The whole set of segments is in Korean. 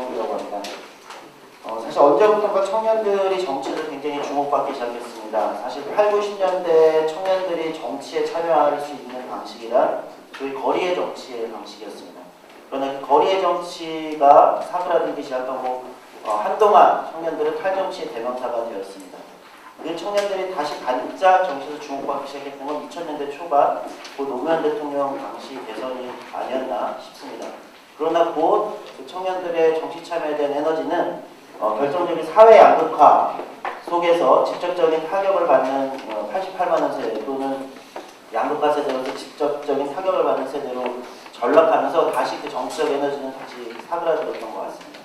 김동규라고 합니다. 사실 언제부턴가 청년들이 정치를 굉장히 주목받기 시작했습니다. 사실 8, 90년대 청년들이 정치에 참여할 수 있는 방식이란 소위 거리의 정치의 방식이었습니다. 그러나 그 거리의 정치가 사그라들기 시작하고 한동안 청년들은 탈정치의 대명사가 되었습니다. 그 청년들이 다시 반짝 정치에서 주목받기 시작했던 건 2000년대 초반 고 노무현 대통령 당시 대선이 아니었나 싶습니다. 그러나 곧 그 청년들의 정치 참여에 대한 에너지는 결정적인 사회 양극화 속에서 직접적인 타격을 받는 88만 원 세대 또는 양극화 세대로서 직접적인 타격을 받는 세대로 전락하면서 다시 그 정치적 에너지는 다시 사그라들었던 것 같습니다.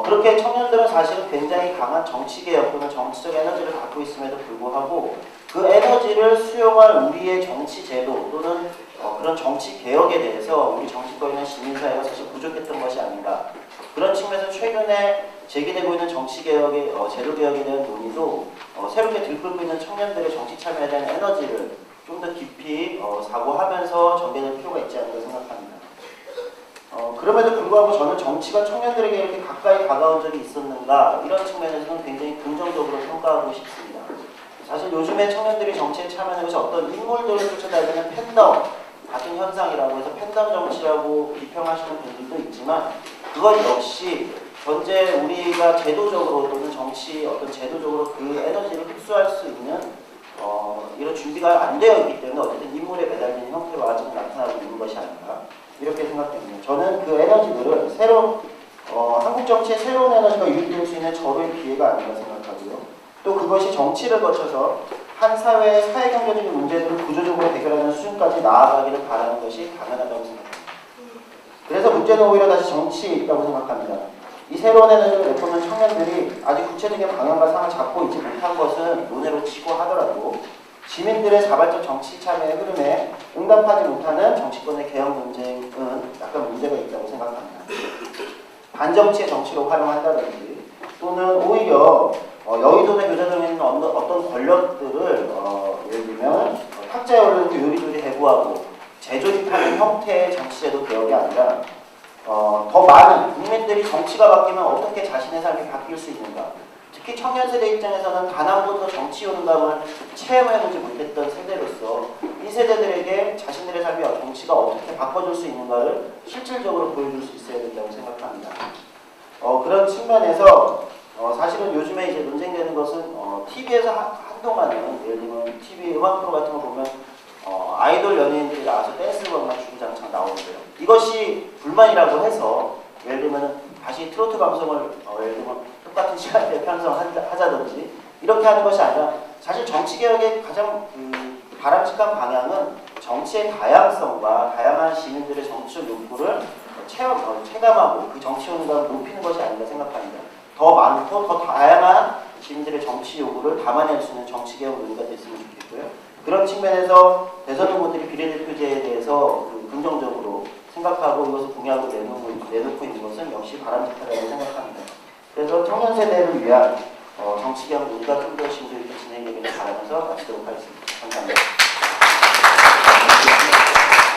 그렇게 청년들은 사실은 굉장히 강한 정치개혁 또는 정치적 에너지를 갖고 있음에도 불구하고 그 에너지를 수용할 우리의 정치 제도 또는 그런 정치 개혁에 대해서 우리 정치권에 있는 시민사회가 사실 부족했던 것이 아닌가. 그런 측면에서 최근에 제기되고 있는 정치개혁의 제도개혁에 대한 논의도 새롭게 들끓고 있는 청년들의 정치 참여에 대한 에너지를 좀 더 깊이 사고하면서 전개될 필요가 있지 않을까 생각합니다. 그럼에도 불구하고 저는 정치가 청년들에게 이렇게 가까이 다가온 적이 있었는가 이런 측면에서는 굉장히 긍정적으로 평가하고 싶습니다. 사실 요즘에 청년들이 정치에 참여하는 것이 어떤 인물들을 쫓아다니는 팬덤 같은 현상이라고 해서 팬덤 정치라고 비평하시는 분들도 있지만 그것 역시 현재 우리가 제도적으로 또는 정치 어떤 제도적으로 그 에너지를 흡수할 수 있는 이런 준비가 안 되어 있기 때문에 어쨌든 인물에 매달리는 형태로 아직 나타나고 있는 것이 아닌가 이렇게 생각됩니다. 저는 그 에너지들을 한국 정치의 새로운 에너지가 유입될 수 있는 절호의 기회가 아닌가 생각하고요. 또 그것이 정치를 거쳐서 한 사회의 사회경제적인 문제들을 구조적으로 해결하는 수준까지 나아가기를 바라는 것이 당연하다고 생각합니다. 그래서 문제는 오히려 다시 정치에 있다고 생각합니다. 이 새로운 에너지를 내뿜는 청년들이 아직 구체적인 방향과 상을 잡고 있지 못한 것은 논외로 치고 하더라도 시민들의 자발적 정치 참여의 흐름에 응답하지 못하는 정치권의 개혁 문제는 약간 문제가 있다고 생각합니다. 반정치의 정치로 활용한다든지 또는 오히려 여의도나 교자동에 있는 어떤 권력들을 예를 들면 탁자에 올려놓고 요리조리 해부하고 재조립하는 형태의 정치제도 개혁이 아니라 더 많은 국민들이 정치가 바뀌면 어떻게 자신의 삶이 바뀔 수 있는가. 특히 청년 세대 입장에서는 단 한 번도 정치 요능감을 체험해보지 못했던 세대로서 이 세대들에게 자신들의 삶이 정치가 어떻게 바꿔줄 수 있는가를 실질적으로 보여줄 수 있어야 된다고 생각합니다. 그런 측면에서 사실은 요즘에 이제 논쟁되는 것은 TV에서 한동안은 예를 들면 TV 음악 프로 같은 거 보면 아이돌 연예인들이 나와서 댄스 음악만 주구장창 나오는데요. 이것이 불만이라고 해서 예를 들면 다시 트로트 방송을 예를 들면 똑같은 시간대에 편성하자든지 이렇게 하는 것이 아니라 사실 정치개혁의 가장 바람직한 방향은 정치의 다양성과 다양한 시민들의 정치적 욕구를 체감하고 그 정치 요능감을 높이는 것이 아닌가 생각합니다. 더 많고 더 다양한 시민들의 정치 요구를 담아낼 수 있는 정치개혁 논의가 됐으면 좋겠고요. 그런 측면에서 대선 후보들이 비례대표제에 대해서 긍정적으로 생각하고 이것을 공약으로 내놓고 있는 것은 역시 바람직하다고 생각합니다. 그래서 청년 세대를 위한 정치개혁 논의가 좀 더 심도 있게 진행되기를 바라면서 마치도록 하겠습니다. 감사합니다.